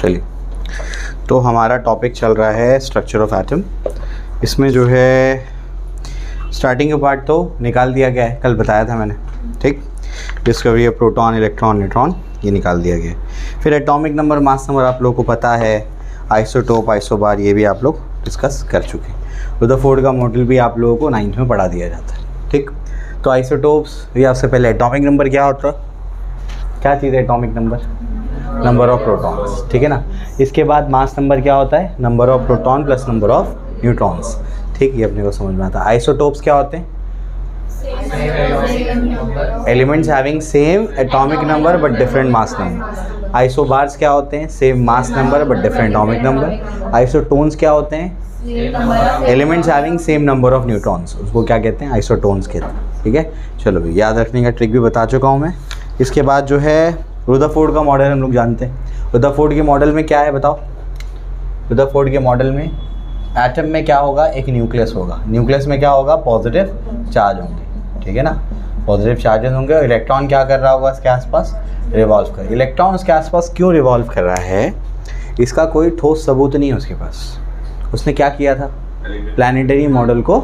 चलिए, तो हमारा टॉपिक चल रहा है स्ट्रक्चर ऑफ एटम। इसमें जो है स्टार्टिंग का पार्ट तो निकाल दिया गया है, कल बताया था मैंने, ठीक। Discovery of proton, electron, neutron, ये निकाल दिया गया है। फिर एटॉमिक नंबर, मास नंबर आप लोगों को पता है, आइसोटोप, आइसोबार, ये भी आप लोग डिस्कस कर चुके हैं। रदरफोर्ड का मॉडल भी आप लोगों को 9th में पढ़ा दिया जाता है, ठीक। तो आइसोटोप्स, ये आपसे पहले एटॉमिक नंबर क्या होता है, क्या चीज़ है atomic number? Number of protons, ठीक है ना। इसके बाद मास नंबर क्या होता है? Number of proton plus number of neutrons, ठीक। ये अपने को समझ में आता है। आइसोटोप्स क्या होते हैं? Elements having same atomic number but different mass number. Isobars क्या होते हैं? Same mass number but different atomic number. Isotones क्या होते हैं? Elements having same number of neutrons, उसको क्या कहते हैं? आइसोटोन्स कहते हैं, ठीक है। चलो भाई, याद रखने का ट्रिक भी बता चुका हूँ मैं। इसके बाद जो है रदरफोर्ड का मॉडल हम लोग जानते हैं। रदरफोर्ड के मॉडल में क्या है बताओ? रदरफोर्ड के मॉडल में एटम में क्या होगा? एक न्यूक्लियस होगा। न्यूक्लियस में क्या होगा? पॉजिटिव चार्ज होंगे, ठीक है ना। पॉजिटिव चार्जेस होंगे और इलेक्ट्रॉन क्या कर रहा होगा इसके आसपास? रिवॉल्व कर। इलेक्ट्रॉन उसके आसपास क्यों रिवॉल्व कर रहा है, इसका कोई ठोस सबूत नहीं है उसके पास। उसने क्या किया था? प्लानिटरी मॉडल को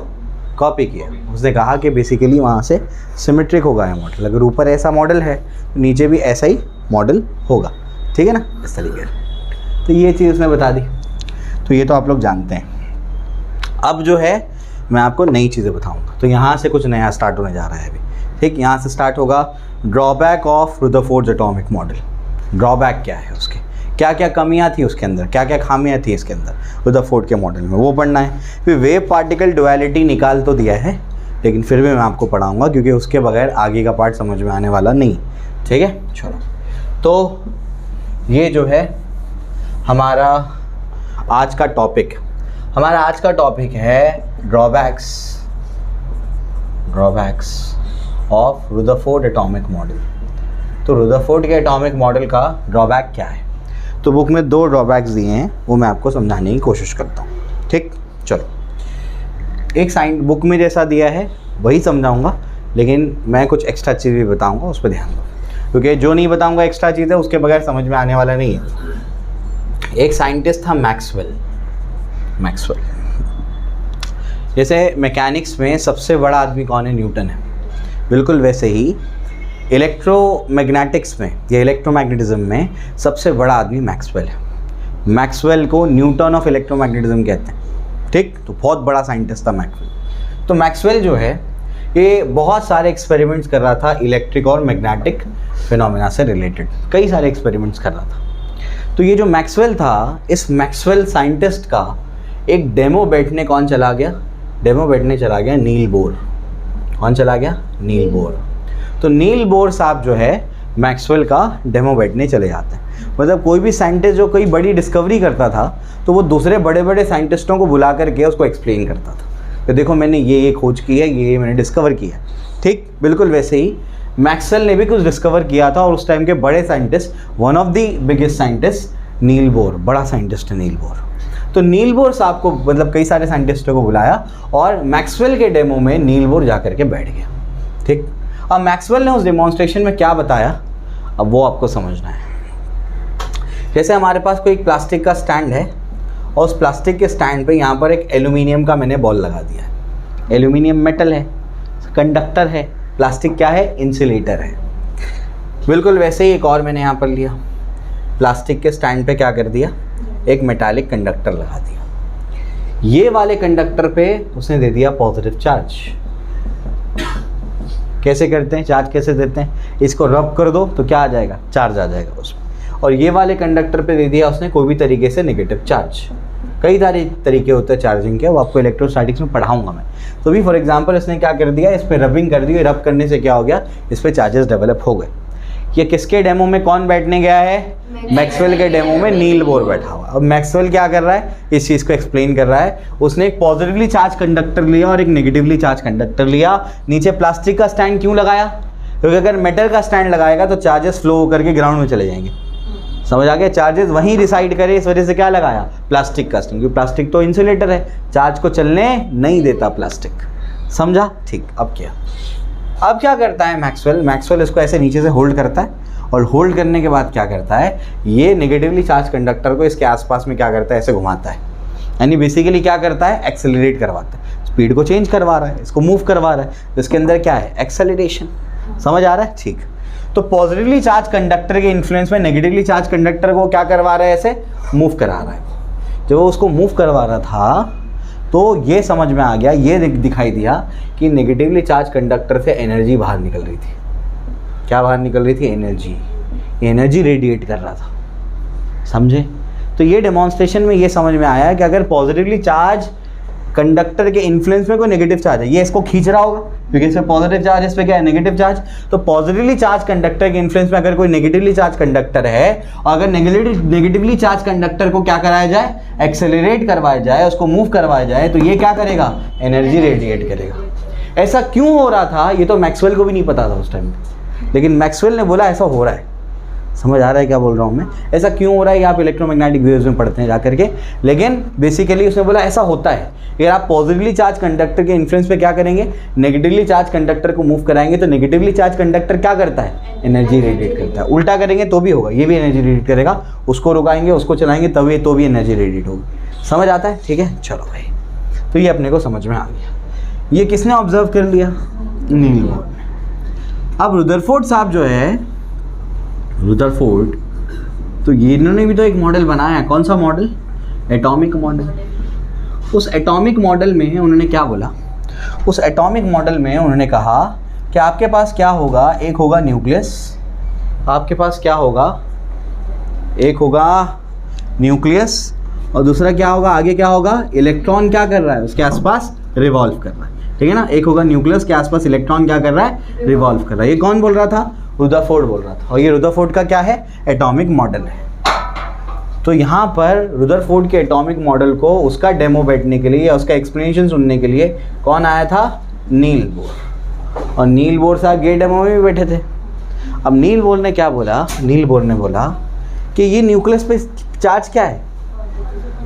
कॉपी किया। उसने कहा कि बेसिकली वहाँ से सिमेट्रिक होगा ये मॉडल, अगर ऊपर ऐसा मॉडल है तो नीचे भी ऐसा ही मॉडल होगा, ठीक है ना, इस तरीके से। तो ये चीज़ उसने बता दी, तो ये तो आप लोग जानते हैं। अब जो है मैं आपको नई चीज़ें बताऊंगा। तो यहाँ से कुछ नया स्टार्ट होने जा रहा है अभी, ठीक। यहाँ से स्टार्ट होगा drawback of Rutherford atomic model. Drawback क्या है उसके, क्या क्या कमियां थी उसके अंदर, क्या क्या खामियां थी इसके अंदर रदरफोर्ड के मॉडल में, वो पढ़ना है। फिर वेव पार्टिकल डुअलिटी निकाल तो दिया है, लेकिन फिर भी मैं आपको पढ़ाऊंगा क्योंकि उसके बगैर आगे का पार्ट समझ में आने वाला नहीं, ठीक है। चलो, तो ये जो है हमारा आज का टॉपिक। हमारा आज का टॉपिक है drawbacks of Rutherford atomic model. तो रदरफोर्ड के एटॉमिक मॉडल का ड्रॉबैक क्या है? तो बुक में 2 ड्रॉबैक्स दिए हैं, वो मैं आपको समझाने की कोशिश करता हूँ, ठीक। चलो, एक साइंस बुक में जैसा दिया है वही समझाऊंगा, लेकिन मैं कुछ एक्स्ट्रा चीज़ भी बताऊंगा, उस पर ध्यान दो, क्योंकि जो नहीं बताऊंगा एक्स्ट्रा चीज़ है उसके बगैर समझ में आने वाला नहीं है। एक साइंटिस्ट था मैक्सवेल। जैसे मैकेनिक्स में सबसे बड़ा आदमी कौन है? न्यूटन है। बिल्कुल वैसे ही इलेक्ट्रोमैग्नेटिक्स में या इलेक्ट्रोमैग्नेटिज्म में सबसे बड़ा आदमी मैक्सवेल है। मैक्सवेल को न्यूटन ऑफ इलेक्ट्रोमैग्नेटिज्म कहते हैं, ठीक। तो बहुत बड़ा साइंटिस्ट था मैक्सवेल। तो मैक्सवेल जो है ये बहुत सारे एक्सपेरिमेंट्स कर रहा था इलेक्ट्रिक और मैग्नेटिक फिनोमेना से रिलेटेड, कई सारे एक्सपेरिमेंट्स कर रहा था। तो ये जो मैक्सवेल था, इस मैक्सवेल साइंटिस्ट का एक डेमो बैठने कौन चला गया? डेमो बैठने चला गया नील बोर। कौन चला गया? Niels Bohr. तो नील बोर साहब जो है मैक्सवेल का डेमो बैठने चले जाते हैं। मतलब कोई भी साइंटिस्ट जो कोई बड़ी डिस्कवरी करता था तो वो दूसरे बड़े बड़े साइंटिस्टों को बुला करके उसको एक्सप्लेन करता था कि देखो मैंने ये खोज की है, ये मैंने डिस्कवर किया, ठीक। बिल्कुल वैसे ही मैक्सवेल ने भी कुछ डिस्कवर किया था और उस टाइम के बड़े scientist, one of the biggest scientist Niels Bohr, बड़ा साइंटिस्ट है नील बोर। तो नील बोर साहब को, मतलब कई सारे साइंटिस्टों को बुलाया और मैक्सवेल के डेमो में नील बोर जा करके बैठ गया, ठीक। अब मैक्सवेल ने उस डेमोन्स्ट्रेशन में क्या बताया, अब वो आपको समझना है। जैसे हमारे पास कोई एक प्लास्टिक का स्टैंड है और उस प्लास्टिक के स्टैंड पे यहाँ पर एक एल्यूमिनियम का मैंने बॉल लगा दिया है। एल्यूमिनियम मेटल है, कंडक्टर है, प्लास्टिक क्या है? इंसुलेटर है। बिल्कुल वैसे ही एक और मैंने यहाँ पर लिया, प्लास्टिक के स्टैंड पे क्या कर दिया? एक मेटालिक कंडक्टर लगा दिया। ये वाले कंडक्टर पे उसने दे दिया पॉजिटिव चार्ज। कैसे करते हैं? चार्ज कैसे देते हैं? इसको रब कर दो तो क्या आ जाएगा? चार्ज आ जाएगा उसमें। और ये वाले कंडक्टर पे दे दिया उसने कोई भी तरीके से नेगेटिव चार्ज। कई सारे तरीके होते हैं चार्जिंग के, वो आपको इलेक्ट्रोस्टैटिक्स में पढ़ाऊंगा मैं। तो भी फॉर एग्जांपल इसने क्या कर दिया, इस पर रबिंग कर दी। रब करने से क्या हो गया? इस पर चार्जेस डेवलप हो गए। ये किसके डेमो में कौन बैठने गया है? मैक्सवेल के डेमो में नील बोर बैठा हुआ। अब मैक्सवेल क्या कर रहा है? इस चीज़ को एक्सप्लेन कर रहा है। उसने एक पॉजिटिवली चार्ज कंडक्टर लिया और एक नेगेटिवली चार्ज कंडक्टर लिया। नीचे प्लास्टिक का स्टैंड क्यों लगाया? क्योंकि अगर मेटल का स्टैंड लगाएगा तो चार्जेस फ्लो करके ग्राउंड में चले जाएंगे। समझ आ गया? चार्जेस वहीं रिसाइड करे, इस वजह से क्या लगाया? प्लास्टिक का स्टैंड, क्योंकि प्लास्टिक तो इंसुलेटर है, चार्ज को चलने नहीं देता प्लास्टिक। समझा? ठीक। अब क्या करता है मैक्सवेल? मैक्सवेल इसको ऐसे नीचे से होल्ड करता है और होल्ड करने के बाद क्या करता है, ये नेगेटिवली चार्ज कंडक्टर को इसके आसपास में क्या करता है, ऐसे घुमाता है, यानी बेसिकली क्या करता है, एक्सेलरेट करवाता है, स्पीड को चेंज करवा रहा है, इसको मूव करवा रहा है, तो इसके अंदर क्या है, एक्सेलरेशन। समझ आ रहा है? ठीक। तो पॉजिटिवली चार्ज कंडक्टर के इन्फ्लुएंस में नेगेटिवली चार्ज कंडक्टर को क्या करवा रहा है, ऐसे मूव करा रहा है। जब वो उसको मूव करवा रहा था तो ये समझ में आ गया, ये दिखाई दिया कि नेगेटिवली चार्ज कंडक्टर से एनर्जी बाहर निकल रही थी। क्या बाहर निकल रही थी, एनर्जी। एनर्जी रेडिएट कर रहा था, समझे? तो ये डेमोन्स्ट्रेशन में ये समझ में आया कि अगर पॉजिटिवली चार्ज कंडक्टर के इन्फ्लुएंस में कोई नेगेटिव चार्ज है, ये इसको खींच रहा होगा क्योंकि इसमें पॉजिटिव चार्ज, इस पे क्या है, नेगेटिव चार्ज। तो पॉजिटिवली चार्ज कंडक्टर के इन्फ्लुएंस में अगर कोई नेगेटिवली चार्ज कंडक्टर है और अगर नेगेटिवली चार्ज कंडक्टर को क्या कराया जाए, एक्सेलरेट करवाया जाए, उसको मूव करवाया जाए, तो ये क्या करेगा, एनर्जी रेडिएट करेगा। ऐसा क्यों हो रहा था ये तो मैक्सवेल को भी नहीं पता था उस टाइम पे, लेकिन मैक्सवेल ने बोला ऐसा हो रहा है। समझ आ रहा है क्या बोल रहा हूँ मैं? ऐसा क्यों हो रहा है, ये आप इलेक्ट्रोमैग्नेटिक वेव्स में पढ़ते हैं जा करके, लेकिन बेसिकली उसने बोला ऐसा होता है। अगर आप पॉजिटिवली चार्ज कंडक्टर के इन्फ्लुएंस पे क्या करेंगे, नेगेटिवली चार्ज कंडक्टर को मूव कराएंगे, तो नेगेटिवली चार्ज कंडक्टर क्या करता है, एनर्जी रेडिएट करता है। उल्टा करेंगे तो भी होगा, ये भी एनर्जी रेडिएट करेगा, उसको रुकाएंगे, उसको चलाएंगे तभी तो भी एनर्जी रेडिएट होगी। समझ आता है? ठीक है, चलो भाई, तो ये अपने को समझ में आ गया। ये किसने ऑब्जर्व कर लिया, नील बोर ने। अब रुदरफोर्ड साहब जो है, रुदरफोर्ड, तो ये इन्होंने भी तो एक मॉडल बनाया है। कौन सा मॉडल, एटॉमिक मॉडल। उस एटॉमिक मॉडल में उन्होंने क्या बोला, उस एटॉमिक मॉडल में उन्होंने कहा कि आपके पास क्या होगा, एक होगा न्यूक्लियस, आपके पास क्या होगा, एक होगा न्यूक्लियस और दूसरा क्या होगा, आगे क्या होगा, इलेक्ट्रॉन क्या कर रहा है, उसके आसपास रिवॉल्व कर रहा है। ठीक है ना, एक होगा न्यूक्लियस के आसपास इलेक्ट्रॉन क्या कर रहा है, रिवॉल्व कर रहा है। ये कौन बोल रहा था, रुदरफोर्ड बोल रहा था। और ये रुदरफोर्ड का क्या है, एटॉमिक मॉडल है। तो यहाँ पर रुदरफोर्ड के एटॉमिक मॉडल को उसका डेमो बैठने के लिए या उसका एक्सप्लेनेशन सुनने के लिए कौन आया था, नील बोर। और नील बोर साहब ये डेमो में भी बैठे थे। अब नील बोर ने क्या बोला, नील बोर ने बोला कि ये न्यूक्लियस पे चार्ज क्या है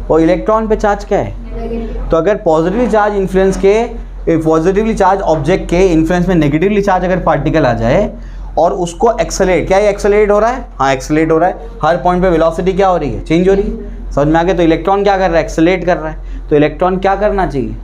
और इलेक्ट्रॉन पे चार्ज क्या है। तो अगर पॉजिटिवली चार्ज इन्फ्लुएंस के, पॉजिटिवली चार्ज ऑब्जेक्ट के इन्फ्लुएंस में नेगेटिवली चार्ज अगर पार्टिकल आ जाए और उसको एक्सेलरेट, क्या ये एक्सेलरेट हो रहा है, हाँ एक्सेलरेट हो रहा है, हर पॉइंट पे वेलोसिटी क्या हो रही है, चेंज हो रही है। समझ में आ गया? तो इलेक्ट्रॉन क्या कर रहा है, एक्सेलरेट कर रहा है। तो इलेक्ट्रॉन क्या करना चाहिए,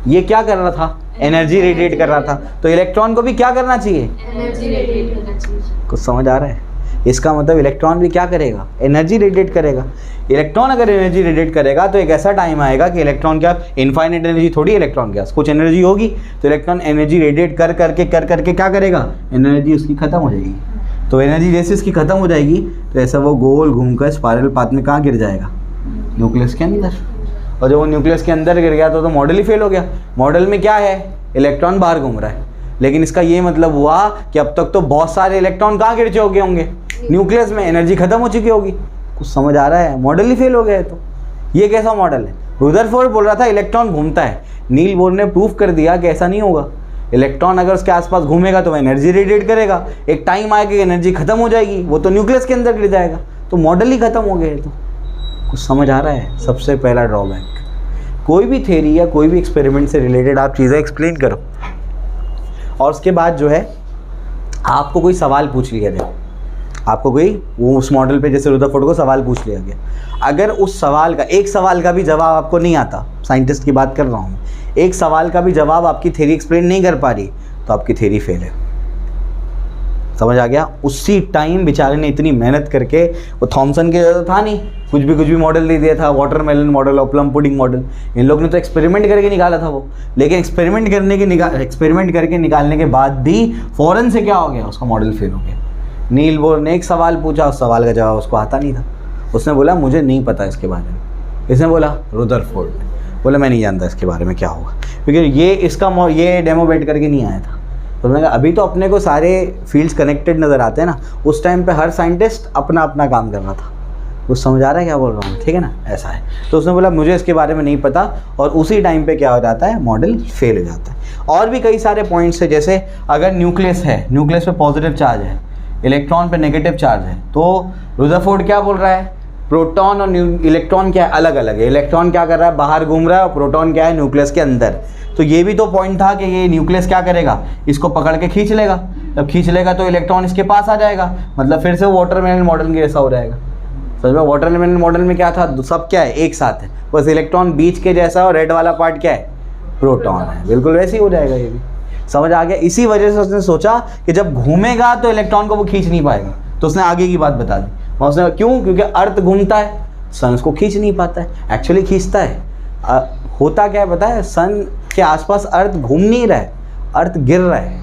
ये क्या कर रहा था, एनर्जी रेडिएट कर रहा था। तो इलेक्ट्रॉन को भी क्या करना चाहिए, एनर्जी रेडिएट करना चाहिए। कुछ समझ आ रहा है? इसका मतलब इलेक्ट्रॉन भी क्या करेगा, एनर्जी रेडिएट करेगा। इलेक्ट्रॉन अगर एनर्जी रेडिएट करेगा तो एक ऐसा टाइम आएगा कि इलेक्ट्रॉन क्या, इनफाइनाइट एनर्जी थोड़ी, इलेक्ट्रॉन क्या कुछ एनर्जी होगी, तो इलेक्ट्रॉन एनर्जी रेडिएट कर करके क्या करेगा, एनर्जी उसकी खत्म हो जाएगी। तो एनर्जी जैसे इसकी खत्म हो जाएगी तो ऐसा वो गोल घूमकर स्पाइरल पाथ में कहाँ गिर जाएगा, न्यूक्लियस के अंदर। और जब वो न्यूक्लियस के अंदर गिर गया तो मॉडल ही फेल हो गया। मॉडल में क्या है, इलेक्ट्रॉन बाहर घूम रहा है, लेकिन इसका ये मतलब हुआ कि अब तक तो बहुत सारे इलेक्ट्रॉन कहाँ गिर चुके होंगे, न्यूक्लियस में, एनर्जी खत्म हो चुकी होगी। कुछ समझ आ रहा है, मॉडल ही फेल हो गया है। तो ये कैसा मॉडल है? रुदरफोर्ड बोल रहा था इलेक्ट्रॉन घूमता है, नील बोर ने प्रूफ कर दिया कि ऐसा नहीं होगा। इलेक्ट्रॉन अगर उसके आसपास घूमेगा तो वह एनर्जी रेडिएट करेगा, एक टाइम आएगा कि एनर्जी खत्म हो जाएगी, वो तो न्यूक्लियस के अंदर गिर जाएगा। तो मॉडल ही खत्म हो गया है। तो कुछ समझ आ रहा है? सबसे पहला ड्रॉबैक, कोई भी थ्योरी या कोई भी एक्सपेरिमेंट से रिलेटेड आप चीज़ें एक्सप्लेन करो और उसके बाद जो है आपको कोई सवाल पूछ लिया जाए, आपको कोई वो उस मॉडल पे जैसे रुदरफोर्ड को सवाल पूछ लिया गया, अगर उस सवाल का एक सवाल का भी जवाब आपको नहीं आता, साइंटिस्ट की बात कर रहा हूँ, एक सवाल का भी जवाब आपकी थ्योरी एक्सप्लेन नहीं कर पा रही, तो आपकी थ्योरी फेल है। समझ आ गया? उसी टाइम बेचारे ने इतनी मेहनत करके, वो थॉमसन के तो था नहीं, कुछ भी मॉडल दे दिया था, वाटरमेलन मॉडल और प्लम पुडिंग मॉडल, इन लोग ने तो एक्सपेरिमेंट करके निकाला था वो। लेकिन एक्सपेरिमेंट करके निकालने के बाद भी फ़ौरन से क्या हो गया, उसका मॉडल फेल हो गया। नील बोर ने एक सवाल पूछा, उस सवाल का जवाब उसको आता नहीं था। उसने बोला मुझे नहीं पता इसके बारे में। इसने बोला, रुदरफोर्ड ने बोला मैं नहीं जानता इसके बारे में क्या होगा, क्योंकि ये डेमो बैठ करके नहीं आया था। तो मैंने कहा अभी तो अपने को सारे फील्ड्स कनेक्टेड नज़र आते हैं ना, उस टाइम पे हर साइंटिस्ट अपना अपना काम कर रहा था। कुछ समझ आ रहा है क्या बोल रहा हूँ? ठीक है ना, ऐसा है। तो उसने बोला मुझे इसके बारे में नहीं पता, और उसी टाइम पे क्या हो जाता है, मॉडल फेल हो जाता है। और भी कई सारे पॉइंट्स है, जैसे अगर न्यूक्लियस है, न्यूक्लियस पे पॉजिटिव चार्ज है, इलेक्ट्रॉन पे नेगेटिव चार्ज है, तो रुदरफोर्ड क्या बोल रहा है, प्रोटॉन और इलेक्ट्रॉन क्या है, अलग अलग है। इलेक्ट्रॉन क्या कर रहा है, बाहर घूम रहा है, और प्रोटॉन क्या है, न्यूक्लियस के अंदर। तो ये भी तो पॉइंट था कि ये न्यूक्लियस क्या करेगा, इसको पकड़ के खींच लेगा। जब खींच लेगा तो इलेक्ट्रॉन इसके पास आ जाएगा, मतलब फिर से वाटरमेलन मॉडल के जैसा हो जाएगा। समझ में, वाटरमेलन मॉडल में क्या था, सब क्या है, एक साथ है, बस इलेक्ट्रॉन बीच के जैसा और रेड वाला पार्ट क्या है, प्रोटॉन है। बिल्कुल वैसे ही हो जाएगा ये भी। समझ आ गया। इसी वजह से उसने सोचा कि जब घूमेगा तो इलेक्ट्रॉन को वो खींच नहीं पाएगा, तो उसने आगे की बात बता दी। उसने क्यों, क्योंकि अर्थ घूमता है, सन उसको खींच नहीं पाता है। एक्चुअली खींचता है। होता क्या है पता है, सन के आसपास अर्थ घूम नहीं रहा है, अर्थ गिर रहा है,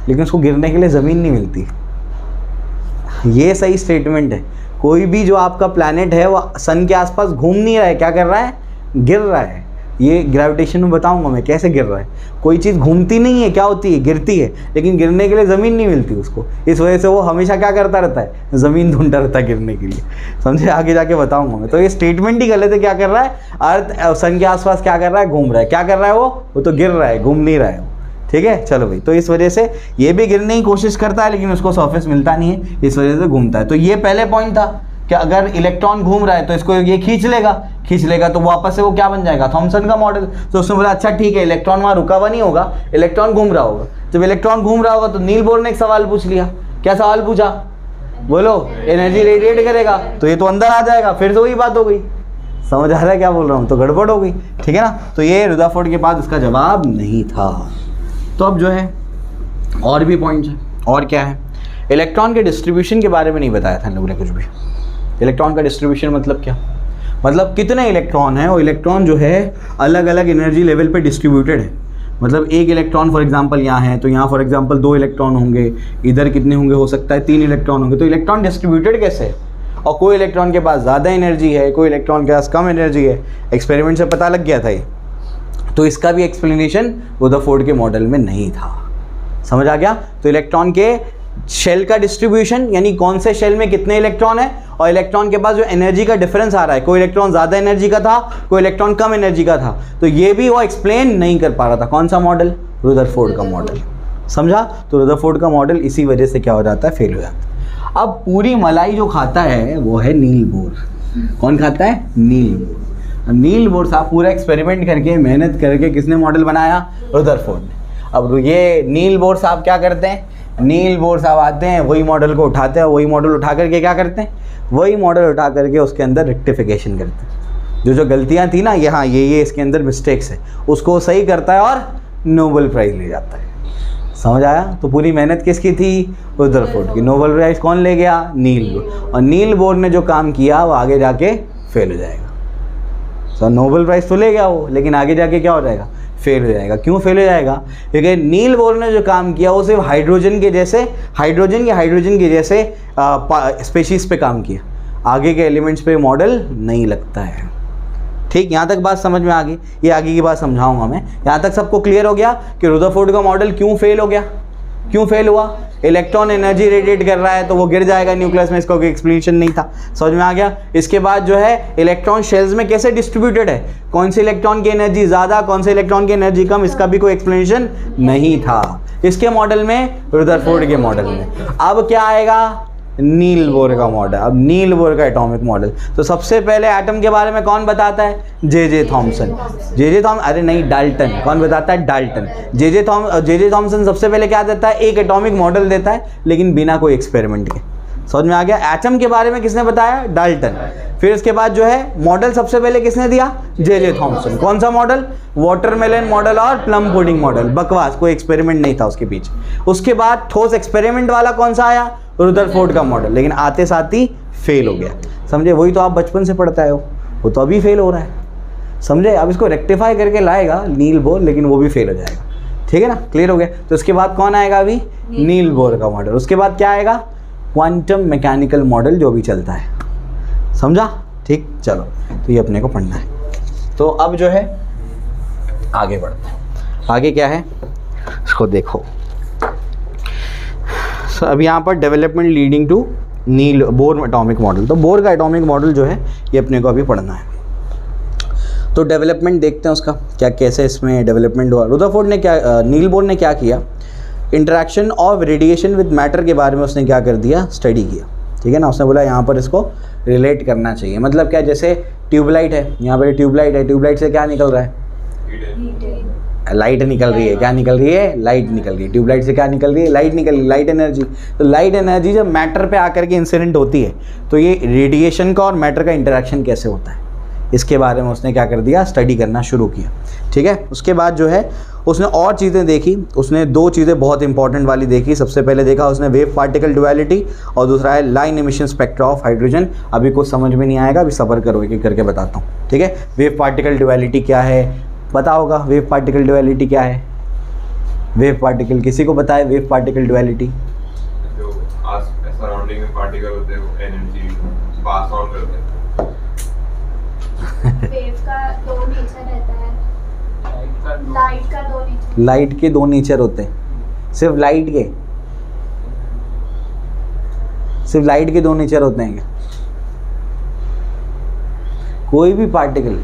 लेकिन उसको गिरने के लिए ज़मीन नहीं मिलती। ये सही स्टेटमेंट है। कोई भी जो आपका प्लैनेट है वो सन के आसपास घूम नहीं रहा है, क्या कर रहा है, गिर रहा है। ये ग्रेविटेशन में बताऊंगा मैं कैसे गिर रहा है। कोई चीज़ घूमती नहीं है, क्या होती है, गिरती है, लेकिन गिरने के लिए ज़मीन नहीं मिलती उसको। इस वजह से वो हमेशा क्या करता रहता है, ज़मीन ढूंढता रहता है गिरने के लिए। समझे, आगे जाके बताऊंगा मैं। तो ये स्टेटमेंट ही गलत है। क्या कर रहा है, अर्थ सन के आसपास क्या कर रहा है, घूम रहा है। क्या कर रहा है वो तो गिर रहा है, घूम नहीं रहा है वो। ठीक है, चलो भाई। तो इस वजह से ये भी गिरने की कोशिश करता है, लेकिन उसको सरफेस मिलता नहीं है, इस वजह से घूमता है। तो ये पहले पॉइंट था कि अगर इलेक्ट्रॉन घूम रहा है तो इसको ये खींच लेगा तो वापस से वो क्या बन जाएगा, थॉमसन का मॉडल। तो उसने बोला अच्छा ठीक है, इलेक्ट्रॉन वहाँ रुका हुआ नहीं होगा, इलेक्ट्रॉन घूम रहा होगा। जब इलेक्ट्रॉन घूम रहा होगा तो नील बोर ने एक सवाल पूछ लिया। क्या सवाल पूछा, बोलो, एनर्जी रेडिएट करेगा, तो ये तो अंदर आ जाएगा, फिर से वही बात हो गई। समझ आ रहा है क्या बोल रहा हूँ, तो गड़बड़ हो गई। ठीक है ना। तो ये रदरफोर्ड के पास इसका जवाब नहीं था। तो अब जो है और भी पॉइंट्स हैं। और क्या है, इलेक्ट्रॉन के डिस्ट्रीब्यूशन के बारे में नहीं बताया था इन लोगों ने कुछ भी। इलेक्ट्रॉन का डिस्ट्रीब्यूशन मतलब क्या, मतलब कितने इलेक्ट्रॉन हैं, और इलेक्ट्रॉन जो है अलग अलग एनर्जी लेवल पे डिस्ट्रीब्यूटेड है। मतलब एक इलेक्ट्रॉन फॉर एग्जांपल यहाँ है, तो यहाँ फॉर एग्जांपल 2 इलेक्ट्रॉन होंगे, इधर कितने होंगे, हो सकता है 3 इलेक्ट्रॉन होंगे। तो इलेक्ट्रॉन डिस्ट्रीब्यूटेड कैसे है, और कोई इलेक्ट्रॉन के पास ज़्यादा एनर्जी है, कोई इलेक्ट्रॉन के पास कम एनर्जी है। एक्सपेरिमेंट से पता लग गया था ये। तो इसका भी एक्सप्लेनेशन रदरफोर्ड के मॉडल में नहीं था। समझ आ गया। तो इलेक्ट्रॉन के शेल का डिस्ट्रीब्यूशन, यानी कौन से शेल में कितने इलेक्ट्रॉन है, और इलेक्ट्रॉन के पास जो एनर्जी का डिफरेंस आ रहा है, कोई इलेक्ट्रॉन ज़्यादा एनर्जी का था, कोई इलेक्ट्रॉन कम एनर्जी का था, तो ये भी वो एक्सप्लेन नहीं कर पा रहा था। कौन सा मॉडल, रदरफोर्ड का मॉडल। समझा। तो रदरफोर्ड का मॉडल इसी वजह से क्या हो जाता है, फेल हो जाता है। अब पूरी मलाई जो खाता है वो है नील बोर। कौन खाता है, नील बोर। नील बोर साहब पूरा एक्सपेरिमेंट करके, मेहनत करके किसने मॉडल बनाया, रदरफोर्ड ने। अब ये नील बोर साहब क्या करते हैं, नील बोर साहब आते हैं, वही मॉडल को उठाते हैं, वही मॉडल उठा करके क्या करते हैं, वही मॉडल उठा करके उसके अंदर रेक्टिफिकेशन करते हैं। जो गलतियां थी ना, यहाँ ये इसके अंदर मिस्टेक्स है, उसको सही करता है और नोबेल प्राइज़ ले जाता है। समझ आया। तो पूरी मेहनत किसकी थी, रदरफोर्ड की। नोबेल प्राइज़ कौन ले गया, नील बोर। और नील बोर ने जो काम किया वो आगे जाके फेल हो जाएगा। तो नोबेल प्राइज़ तो ले गया वो, लेकिन आगे जाके क्या हो जाएगा, फेल हो जाएगा। क्यों फेल हो जाएगा, क्योंकि नील बोर ने जो काम किया वो सिर्फ हाइड्रोजन के जैसे स्पेशीज़ पे काम किया, आगे के एलिमेंट्स पे मॉडल नहीं लगता है। ठीक, यहाँ तक बात समझ में आ गई। ये आगे की बात समझाऊंगा मैं। यहाँ तक सबको क्लियर हो गया कि रदरफोर्ड का मॉडल क्यों फेल हो गया, क्यों फेल हुआ। इलेक्ट्रॉन एनर्जी रेडिएट कर रहा है तो वो गिर जाएगा न्यूक्लियस में, इसका कोई एक्सप्लेनेशन नहीं था। समझ में आ गया। इसके बाद जो है इलेक्ट्रॉन शेल्स में कैसे डिस्ट्रीब्यूटेड है, कौन से इलेक्ट्रॉन की एनर्जी ज़्यादा, कौन से इलेक्ट्रॉन की एनर्जी कम, इसका भी कोई एक्सप्लेनेशन नहीं था इसके मॉडल में, रदरफोर्ड के मॉडल में। अब क्या आएगा, नील बोर का मॉडल। अब नील बोर का एटॉमिक मॉडल। तो सबसे पहले एटम के बारे में कौन बताता है, जे थॉमसन। अरे नहीं, डाल्टन। कौन बताता है, डाल्टन। जे थॉमसन सबसे पहले क्या देता है, एक एटॉमिक मॉडल देता है, लेकिन बिना कोई एक्सपेरिमेंट के। समझ में आ गया। एटम के बारे में किसने बताया, डाल्टन। फिर उसके बाद जो है मॉडल सबसे पहले किसने दिया, जे थॉमसन। कौन सा मॉडल, वाटरमेलन मॉडल और प्लम पुडिंग मॉडल। बकवास, कोई एक्सपेरिमेंट नहीं था उसके पीछे। उसके बाद ठोस एक्सपेरिमेंट वाला कौन सा आया, रदरफोर्ड का मॉडल, लेकिन आते साथ ही फेल हो गया। समझे, वही तो आप बचपन से पढ़ता है वो तो अभी फेल हो रहा है। समझे, अब इसको रेक्टिफाई करके लाएगा नील बोर, लेकिन वो भी फेल हो जाएगा। ठीक है ना, क्लियर हो गया। तो उसके बाद कौन आएगा अभी, नील बोर का मॉडल। उसके बाद क्या आएगा, क्वांटम मैकेनिकल मॉडल जो भी चलता है। समझा, ठीक। चलो, तो ये अपने को पढ़ना है। तो अब जो है आगे बढ़ते हैं। आगे क्या है इसको देखो। अब यहाँ पर development leading to Niels Bohr atomic model. तो बोर का एटॉमिक मॉडल जो है ये अपने को अभी पढ़ना है। तो डेवलपमेंट देखते हैं उसका क्या, कैसे इसमें डेवलपमेंट हुआ। रदरफोर्ड ने क्या, नील बोर ने क्या किया, interaction of radiation with matter के बारे में उसने क्या कर दिया, स्टडी किया। ठीक है ना। उसने बोला यहाँ पर इसको रिलेट करना चाहिए। मतलब क्या, जैसे ट्यूबलाइट है, यहाँ पर ट्यूबलाइट है, ट्यूबलाइट से क्या निकल रहा है, लाइट निकल रही है। क्या निकल रही है, लाइट निकल रही है। ट्यूबलाइट से क्या निकल रही है, लाइट निकल रही है, लाइट एनर्जी। तो लाइट एनर्जी जब मैटर पे आकर के इंसिडेंट होती है तो ये रेडिएशन का और मैटर का इंटरेक्शन कैसे होता है, इसके बारे में उसने क्या कर दिया, स्टडी करना शुरू किया। ठीक है, उसके बाद जो है उसने और चीज़ें देखी। उसने दो चीज़ें बहुत इंपॉर्टेंट वाली देखी। सबसे पहले देखा उसने वेव पार्टिकल डुअलिटी और दूसरा है line emission spectra of hydrogen. अभी कुछ समझ में नहीं आएगा, अभी सब्र करो, एक एक करके बताता हूँ। ठीक है, वेव पार्टिकल डुअलिटी क्या है पता होगा। वेव पार्टिकल डुअलिटी क्या है, वेव पार्टिकल किसी को पता है, वेव पार्टिकल डुअलिटी? जो सराउंडिंग में पार्टिकल होते हैं वो एनर्जी पास ऑन करते हैं। वेव का दो नेचर रहता है, लाइट का दो नेचर। लाइट के दो नेचर होते हैं, सिर्फ लाइट के, सिर्फ लाइट के दो नेचर होते हैं क्या? कोई भी पार्टिकल,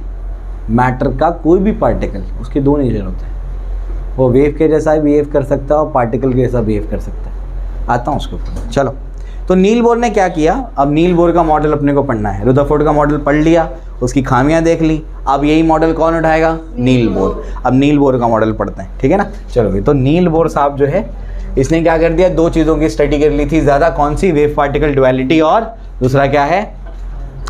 मैटर का कोई भी पार्टिकल, उसके दो नेचर होते हैं। वो वेव के जैसा बिहेव कर सकता है और पार्टिकल के जैसा बिहेव कर सकता है। आता हूँ उसके ऊपर। चलो, तो नील बोर ने क्या किया, अब नील बोर का मॉडल अपने को पढ़ना है। रुदरफोर्ड का मॉडल पढ़ लिया, उसकी खामियां देख ली। अब यही मॉडल कौन उठाएगा, नील बोर। अब नील बोर का मॉडल पढ़ते हैं, ठीक है ना। चलो भाई, तो नील बोर साहब जो है इसने क्या कर दिया, दो चीज़ों की स्टडी कर ली थी ज़्यादा। कौन सी, वेव पार्टिकल डुअलिटी और दूसरा क्या है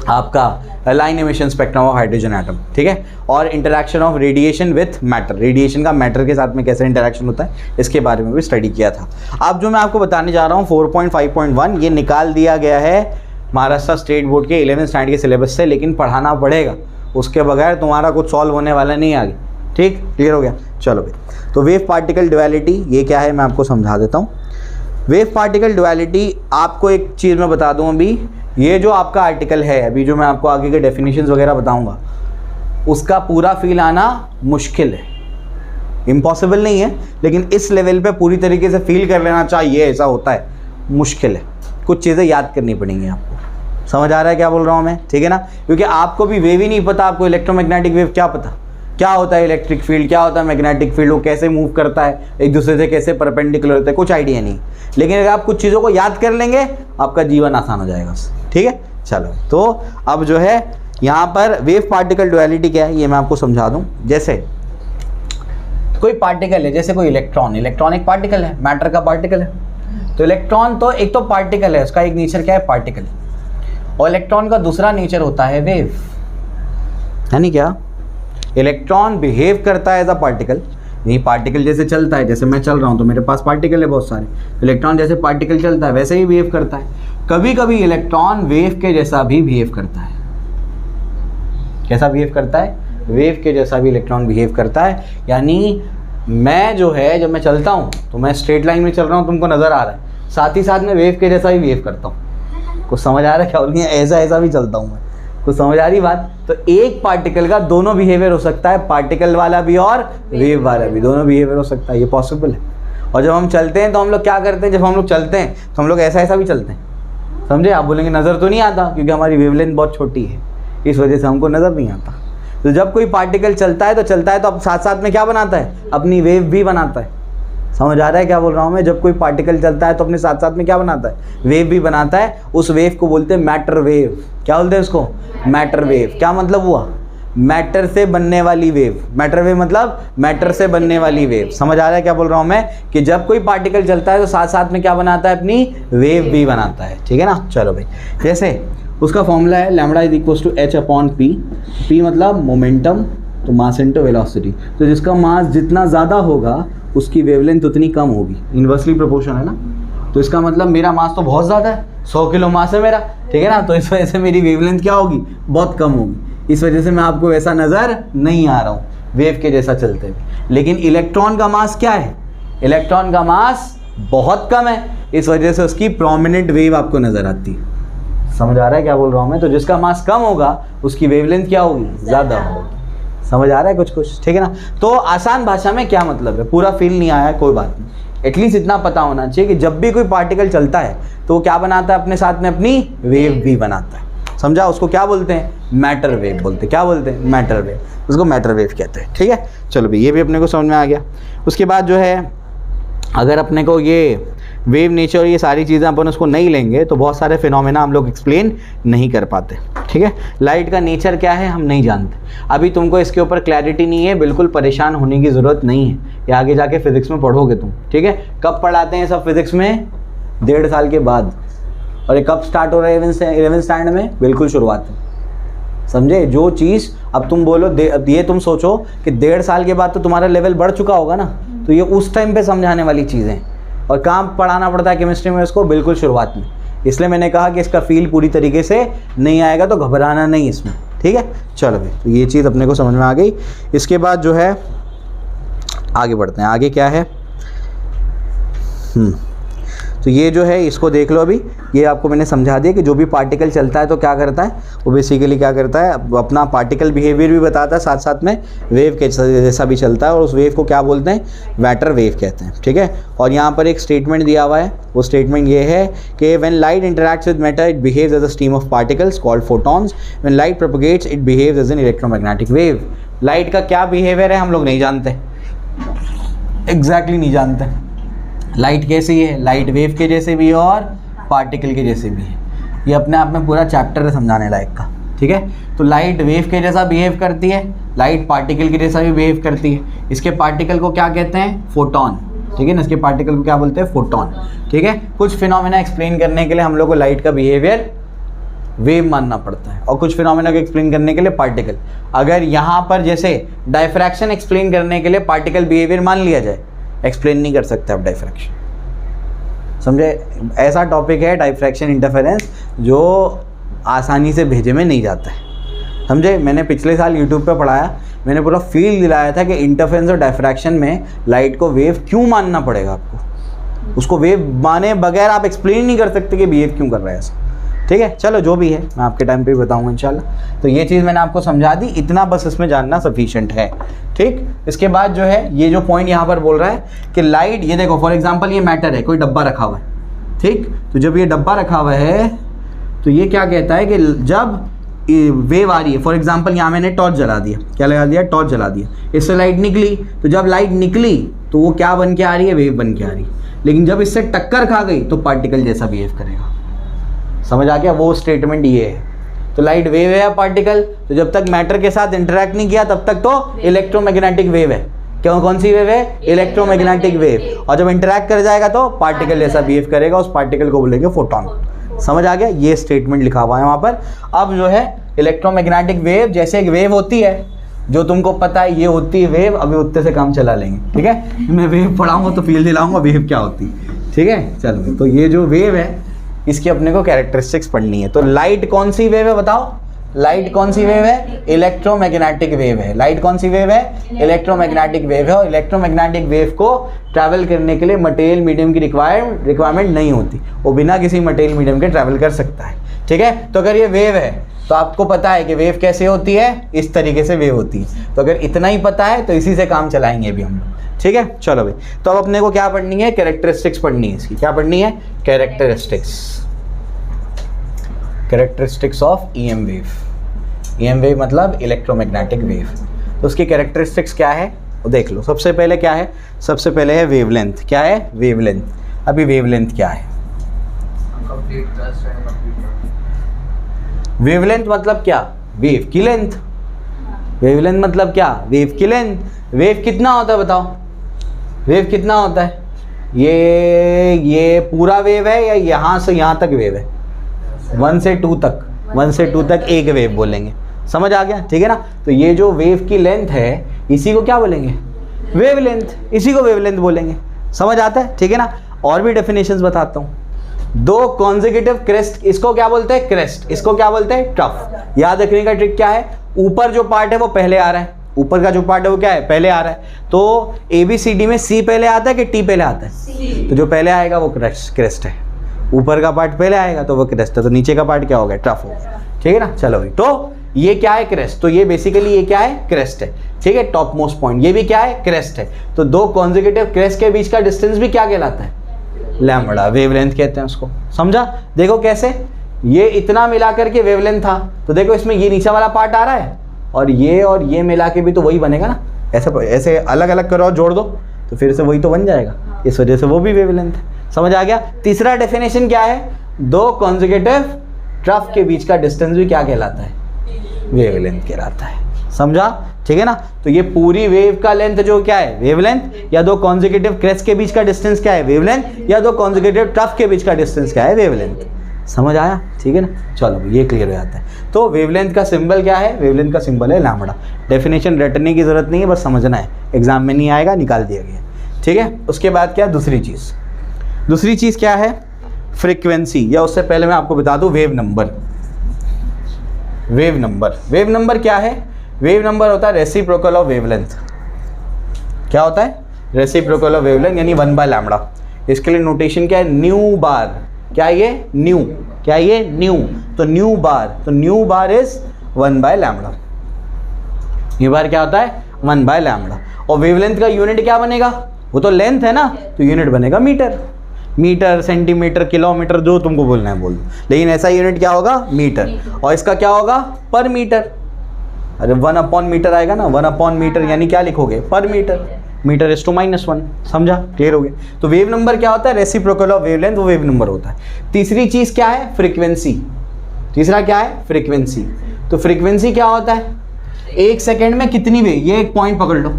आपका line emission spectrum of hydrogen atom. ठीक है, और interaction of radiation with matter, radiation का मैटर के साथ में कैसे इंटरेक्शन होता है इसके बारे में भी स्टडी किया था। अब जो मैं आपको बताने जा रहा हूँ 4.5.1 ये निकाल दिया गया है महाराष्ट्र स्टेट बोर्ड के 11th स्टैंडर्ड के सिलेबस से, लेकिन पढ़ाना पड़ेगा, उसके बगैर तुम्हारा कुछ सॉल्व होने वाला नहीं आगे। ठीक, क्लियर हो गया। चलो भाई, तो वेव पार्टिकल डुअलिटी ये क्या है मैं आपको समझा देता हूँ। वेव पार्टिकल डुअलिटी, आपको एक चीज़ मैं बता दूँ अभी, ये जो आपका आर्टिकल है अभी जो मैं आपको आगे के डेफिनेशंस वगैरह बताऊंगा, उसका पूरा फील आना मुश्किल है, इम्पॉसिबल नहीं है, लेकिन इस लेवल पे पूरी तरीके से फील कर लेना चाहिए, ऐसा होता है, मुश्किल है। कुछ चीज़ें याद करनी पड़ेंगी आपको। समझ आ रहा है क्या बोल रहा हूँ मैं, ठीक है ना। क्योंकि आपको भी वेव ही नहीं पता, आपको इलेक्ट्रोमैग्नेटिक वेव क्या पता, क्या होता है इलेक्ट्रिक फील्ड, क्या होता है मैग्नेटिक फील्ड, वो कैसे मूव करता है, एक दूसरे से कैसे परपेंडिकुलर होता है, कुछ आइडिया नहीं। लेकिन अगर आप कुछ चीज़ों को याद कर लेंगे आपका जीवन आसान हो जाएगा उससे। ठीक है, चलो, तो अब जो है यहाँ पर वेव पार्टिकल डुअलिटी क्या है ये मैं आपको समझा दूँ। जैसे कोई पार्टिकल है, जैसे कोई इलेक्ट्रॉन, इलेक्ट्रॉन एक पार्टिकल है, मैटर का पार्टिकल है। तो इलेक्ट्रॉन तो एक तो पार्टिकल है, उसका एक नेचर क्या है, पार्टिकल, और इलेक्ट्रॉन का दूसरा नेचर होता है वेव, यानी क्या, इलेक्ट्रॉन बिहेव करता है एज अ पार्टिकल। ये पार्टिकल जैसे चलता है, जैसे मैं चल रहा हूँ तो मेरे पास पार्टिकल है बहुत सारे, इलेक्ट्रॉन जैसे पार्टिकल चलता है वैसे ही बिहेव करता है। कभी कभी इलेक्ट्रॉन वेव के जैसा भी बिहेव करता है। कैसा बिहेव करता है, वेव के जैसा भी इलेक्ट्रॉन बिहेव करता है। यानी मैं जो है, जब मैं चलता हूँ तो मैं स्ट्रेट लाइन में चल रहा हूँ, तुमको नज़र आ रहा है, साथ ही साथ मैं वेव के जैसा भी बिहेव करता हूँ। कुछ समझ आ रहा है क्या, बोलिए ऐसा भी चलता हूँ मैं, कुछ समझ आ रही बात। तो एक पार्टिकल का दोनों बिहेवियर हो सकता है, पार्टिकल वाला भी और वेव वाला भी, दोनों बिहेवियर हो सकता है, ये पॉसिबल है। और जब हम चलते हैं तो हम लोग क्या करते हैं, जब हम लोग चलते हैं तो हम लोग ऐसा भी चलते हैं, समझे। आप बोलेंगे नज़र तो नहीं आता, क्योंकि हमारी वेवलेंथ बहुत छोटी है, इस वजह से हमको नज़र नहीं आता। तो जब कोई पार्टिकल चलता है तो अब साथ साथ में क्या बनाता है, अपनी वेव भी बनाता है। समझ आ रहा है क्या बोल रहा हूँ मैं, जब कोई पार्टिकल चलता है तो अपने साथ साथ में क्या बनाता है, वेव भी बनाता है। उस वेव को बोलते हैं मैटर वेव। क्या बोलते हैं उसको, मैटर वेव। क्या मतलब हुआ, मैटर से बनने वाली वेव। मैटर वेव मतलब मैटर से बनने वाली वेव। समझ आ रहा है क्या बोल रहा हूँ मैं, कि जब कोई पार्टिकल चलता है तो साथ साथ में क्या बनाता है, अपनी वेव भी बनाता है। ठीक है ना। चलो भाई, जैसे उसका फॉर्मूला है lambda is equal to h/p। p मतलब मोमेंटम, तो मास इनटू वेलोसिटी। तो जिसका मास जितना ज़्यादा होगा उसकी वेवलेंथ उतनी कम होगी, इन्वर्सली प्रोपोर्शन है ना। तो इसका मतलब मेरा मास तो बहुत ज़्यादा है, 100 किलो मास है मेरा, ठीक है ना। तो इस वजह से मेरी वेवलेंथ क्या होगी, बहुत कम होगी। इस वजह से मैं आपको वैसा नज़र नहीं आ रहा हूँ वेव के जैसा चलते हुए। लेकिन इलेक्ट्रॉन का मास क्या है, इलेक्ट्रॉन का मास बहुत कम है, इस वजह से उसकी प्रोमिनेंट वेव आपको नज़र आती है। समझ आ रहा है क्या बोल रहा हूँ मैं। तो जिसका मास कम होगा उसकी वेवलेंथ क्या होगी, ज़्यादा होगी। समझ आ रहा है कुछ, ठीक है ना। तो आसान भाषा में क्या मतलब है, पूरा फील नहीं आया कोई बात नहीं, एटलीस्ट इतना पता होना चाहिए कि जब भी कोई पार्टिकल चलता है तो वो क्या बनाता है, अपने साथ में अपनी वेव भी बनाता है। समझा, उसको क्या बोलते हैं, मैटर वेव बोलते हैं। क्या बोलते हैं, मैटर वेव, उसको मैटर वेव कहते हैं। ठीक है, चलो भाई, ये भी अपने को समझ में आ गया। उसके बाद जो है, अगर अपने को ये वेव नेचर और ये सारी चीज़ें अपन उसको नहीं लेंगे तो बहुत सारे फिनोमेना हम लोग एक्सप्लेन नहीं कर पाते, ठीक है। लाइट का नेचर क्या है हम नहीं जानते, अभी तुमको इसके ऊपर क्लैरिटी नहीं है, बिल्कुल परेशान होने की ज़रूरत नहीं है, ये आगे जाके फिज़िक्स में पढ़ोगे तुम, ठीक है। कब पढ़ाते हैं सब फिज़िक्स में? 1.5 साल के बाद। और ये कब स्टार्ट हो रहा है 11th स्टैंडर्ड में? बिल्कुल शुरुआत में, समझे। जो चीज़ अब तुम बोलो ये तुम सोचो कि 1.5 साल के बाद तो तुम्हारा लेवल बढ़ चुका होगा ना, तो ये उस टाइम पे समझाने वाली चीज़ें हैं। और कहाँ पढ़ाना पड़ता है केमिस्ट्री में इसको? बिल्कुल शुरुआत में। इसलिए मैंने कहा कि इसका फील पूरी तरीके से नहीं आएगा तो घबराना नहीं इसमें, ठीक है। चलो भाई, तो ये चीज़ अपने को समझ में आ गई। इसके बाद जो है आगे बढ़ते हैं। आगे क्या है? तो ये जो है इसको देख लो। अभी ये आपको मैंने समझा दिया कि जो भी पार्टिकल चलता है तो क्या करता है, वो बेसिकली क्या करता है, अपना पार्टिकल बिहेवियर भी बताता है, साथ साथ में वेव के जैसा भी चलता है, और उस वेव को क्या बोलते हैं? मैटर वेव कहते हैं, ठीक है। और यहाँ पर एक स्टेटमेंट दिया हुआ है, वो स्टेटमेंट ये है कि when light interacts with matter it behaves as a stream of particles called photons, when light propagates it behaves as an electromagnetic wave. Light का क्या बिहेवियर है हम लोग नहीं जानते, एग्जैक्टली नहीं जानते। लाइट कैसी है? लाइट वेव के जैसे भी है और पार्टिकल के जैसे भी है। ये अपने आप में पूरा चैप्टर है समझाने लायक का, ठीक है। तो लाइट वेव के जैसा बिहेव करती है, लाइट पार्टिकल के जैसा भी बिहेव करती है। इसके पार्टिकल को क्या कहते हैं? फोटोन, ठीक है ना। इसके पार्टिकल को क्या बोलते हैं? फोटोन, ठीक है। कुछ फिनोमेना एक्सप्लेन करने के लिए हम लोग को लाइट का बिहेवियर वेव मानना पड़ता है, और कुछ फिनोमेना को एक्सप्लेन करने के लिए पार्टिकल। अगर यहाँ पर जैसे डायफ्रैक्शन एक्सप्लेन करने के लिए पार्टिकल बिहेवियर मान लिया जाए, एक्सप्लेन नहीं कर सकते आप डायफ्रैक्शन, समझे। ऐसा टॉपिक है डायफ्रैक्शन इंटरफेरेंस जो आसानी से भेजे में नहीं जाता है, समझे। मैंने पिछले साल यूट्यूब पे पढ़ाया, मैंने पूरा फील दिलाया था कि इंटरफेरेंस और डायफ्रैक्शन में लाइट को वेव क्यों मानना पड़ेगा आपको। उसको वेव माने बगैर आप एक्सप्लेन नहीं कर सकते कि बिहेव क्यों कर रहा है ऐसा, ठीक है। चलो जो भी है मैं आपके टाइम पे बताऊंगा इंशाल्लाह। तो ये चीज़ मैंने आपको समझा दी, इतना बस इसमें जानना सफिशिएंट है, ठीक। इसके बाद जो है ये जो पॉइंट यहाँ पर बोल रहा है कि लाइट, ये देखो फॉर एग्जांपल ये मैटर है, कोई डब्बा रखा हुआ है, ठीक। तो जब ये डब्बा रखा हुआ है तो ये क्या कहता है कि जब वेव आ रही है, फॉर एग्जाम्पल यहाँ मैंने टॉर्च जला दिया, क्या लगा दिया? टॉर्च जला दिया, इससे लाइट निकली। तो जब लाइट निकली तो वो क्या बन के आ रही है? वेव बन के आ रही है। लेकिन जब इससे टक्कर खा गई तो पार्टिकल जैसा बिहेव करेगा, समझ आ गया? वो स्टेटमेंट ये है। तो लाइट वेव है या पार्टिकल? तो जब तक मैटर के साथ इंटरैक्ट नहीं किया तब तक तो इलेक्ट्रोमैग्नेटिक वेव है। क्यों? कौन सी वेव है? Electromagnetic wave. और जब इंटरैक्ट कर जाएगा तो पार्टिकल जैसा बिहेव करेगा, उस पार्टिकल को बोलेंगे फोटोन। समझ आ गया? ये स्टेटमेंट लिखा हुआ है वहाँ पर। अब जो है इलेक्ट्रोमैग्नेटिक वेव, जैसे एक वेव होती है जो तुमको पता है ये होती है वेव, अभी उत्ते से काम चला लेंगे, ठीक है। मैं वेव पढ़ाऊँगा तो फील दिलाऊंगा वेव क्या होती है, ठीक है। चलो, तो ये जो वेव है इसकी अपने को कैरेक्टरिस्टिक्स पढ़नी है। तो लाइट कौन सी वेव है बताओ? लाइट कौन सी वेव है? इलेक्ट्रोमैग्नेटिक वेव है। लाइट कौन सी वेव है? इलेक्ट्रोमैग्नेटिक वेव है। और इलेक्ट्रोमैग्नेटिक वेव को ट्रैवल करने के लिए मटेरियल मीडियम की रिक्वायरमेंट नहीं होती, वो बिना किसी मटेरियल मीडियम के ट्रैवल कर सकता है, ठीक है। तो अगर ये वेव है तो आपको पता है कि वेव कैसे होती है, इस तरीके से वेव होती है। तो अगर इतना ही पता है तो इसी से काम चलाएंगे अभी हम लोग, ठीक है। चलो भाई, तो अब अपने को क्या पढ़नी है? कैरेक्टरिस्टिक्स पढ़नी है इसकी। क्या पढ़नी है? Characteristics, characteristics of EM wave. EM wave मतलब इलेक्ट्रोमैग्नेटिक वेव। तो उसकी कैरेक्टरिस्टिक्स क्या है वो देख लो। सबसे पहले क्या है? सबसे पहले है वेवलेंथ। क्या है? वेवलेंथ। अभी वेवलेंथ क्या है? वेवलेंथ मतलब क्या? वेव की लेंथ। वेवलेंथ मतलब क्या? वेव की लेंथ। वेव कितना होता है बताओ? वेव कितना होता है? ये पूरा वेव है या यहाँ से यहाँ तक वेव है? 1 से 2 तक, 1 से 2 तक एक वेव बोलेंगे, समझ आ गया, ठीक है ना। तो ये जो वेव की लेंथ है इसी को क्या बोलेंगे? वेवलेंथ। इसी को वेवलेंथ बोलेंगे, समझ आता है, ठीक है ना। और भी डेफिनेशंस बताता हूँ। 2 कॉन्जिक्यूटिव क्रेस्ट, इसको क्या बोलते हैं? क्रेस्ट। इसको क्या बोलते हैं? ट्रफ। याद रखने का ट्रिक क्या है? ऊपर जो पार्ट है वो पहले आ रहा है, ऊपर का जो पार्ट है वो क्या है? पहले आ रहा है। तो ABCD में C पहले आता है कि T पहले आता है? C। तो जो पहले आएगा वो क्रेस्ट है। ऊपर का पार्ट पहले आएगा तो वो क्रेस्ट है, तो नीचे का पार्ट क्या होगा? ट्रफ होगा, ठीक है ना। चलो भाई, तो ये क्या है? क्रेस्ट। तो ये बेसिकली ये क्या है? क्रेस्ट है, ठीक है। टॉप मोस्ट पॉइंट ये भी क्या है? क्रेस्ट है। तो 2 कॉन्जिक्यूटिव क्रेस्ट के बीच का डिस्टेंस भी क्या कहलाता है? लैम्बडा। वेवलेंथ कहते हैं उसको, समझा? देखो कैसे, ये इतना मिला करके वेवलेंथ था, तो देखो इसमें ये नीचे वाला पार्ट आ रहा है और ये मिला के भी तो वही बनेगा ना। ऐसे अलग अलग करो, जोड़ दो तो फिर से वही तो बन जाएगा, इस वजह से वो भी वेवलेंथ है। समझ आ गया। तीसरा डेफिनेशन क्या है, दो कॉन्जिक्यूटिव ट्रफ के बीच का डिस्टेंस भी क्या कहलाता है, वेवलेंथ कहलाता है। समझा, ठीक है ना। तो ये पूरी वेव का लेंथ जो क्या है, वेवलेंथ, या दो कॉन्जिक्यूटिव क्रेस्ट के बीच का डिस्टेंस क्या है, वेवलेंथ, या दो कॉन्जिक्यूटिव ट्रफ के बीच का डिस्टेंस क्या है, वेवलेंथ। समझ आया, ठीक है ना। चलो ये क्लियर हो जाता है। तो वेवलेंथ का सिंबल क्या है, वेवलेंथ का सिंबल है लैम्बडा। डेफिनेशन रटने की जरूरत नहीं है, बस समझना है, एग्जाम में नहीं आएगा, निकाल दिया गया, ठीक है। उसके बाद क्या, दूसरी चीज़ क्या है, फ्रीक्वेंसी, या उससे पहले मैं आपको बता दूं वेव नंबर क्या है, वेव नंबर होता है रेसिप्रोकल ऑफ वेवलेंथ। क्या होता है, रेसिप्रोकल ऑफ वेवलेंथ, यानी 1/λ। इसके लिए नोटेशन क्या है, न्यू बार। क्या है ये, न्यू, क्या है ये, न्यू। तो न्यू बार इज 1/λ। न्यू बार क्या होता है, 1/λ। और वेवलेंथ का यूनिट क्या बनेगा, वो तो लेंथ है ना, तो यूनिट बनेगा मीटर, सेंटीमीटर, किलोमीटर, जो तुमको बोलना है बोल दो, लेकिन ऐसा यूनिट क्या होगा, मीटर। और इसका क्या होगा, पर मीटर। अरे 1/मीटर आएगा ना, 1/मीटर यानी क्या लिखोगे, पर मीटर इज टू -1। समझा, क्लियर हो गया। तो वेव नंबर क्या होता है, रेसिप्रोकल ऑफ वेवलेंथ, वो वेव नंबर होता है। तीसरी चीज क्या है, फ्रीक्वेंसी। तीसरा क्या है, फ्रीक्वेंसी। तो फ्रीक्वेंसी क्या होता है, एक सेकेंड में कितनी वेव, ये एक पॉइंट पकड़ लो,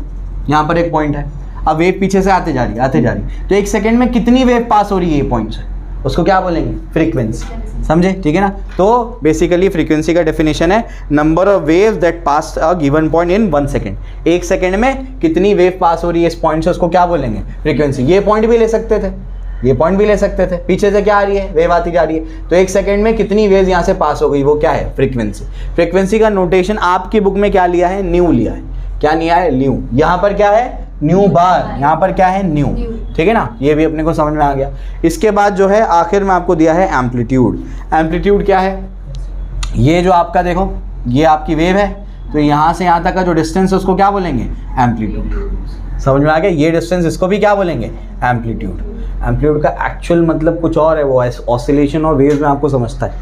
यहाँ पर एक पॉइंट है, अब वेव पीछे से आते जा रही तो एक सेकेंड में कितनी वेव पास हो रही है ये पॉइंट से, उसको क्या बोलेंगे, फ्रीक्वेंसी। समझे, ठीक है ना। तो बेसिकली फ्रीक्वेंसी का डेफिनेशन है number of waves that pass a given point in 1 second. एक सेकेंड में कितनी वेव पास हो रही है इस पॉइंट से, उसको क्या बोलेंगे, फ्रीक्वेंसी। ये पॉइंट भी ले सकते थे, पीछे से क्या आ रही है, वेव आती जा रही है, तो एक सेकेंड में कितनी वेव यहाँ से पास हो गई, वो क्या है, फ्रीक्वेंसी। फ्रीक्वेंसी का नोटेशन आपकी बुक में क्या लिया है, न्यू लिया है। क्या लिया है, न्यू। यहाँ पर क्या है, न्यू बार, यहाँ पर क्या है, न्यू, ठीक है ना। ये भी अपने को समझ में आ गया। इसके बाद जो है आखिर में आपको दिया है एम्पलीट्यूड। एम्पलीट्यूड क्या है, ये जो आपका देखो, ये आपकी वेव है, तो यहाँ से यहाँ तक का जो डिस्टेंस है उसको क्या बोलेंगे, एम्पलीट्यूड। समझ में आ गया, ये डिस्टेंस, इसको भी क्या बोलेंगे, एम्पलीट्यूड। एम्पलीट्यूड का एक्चुअल मतलब कुछ और है, वो ऑसिलेशन और वेव में आपको समझता है,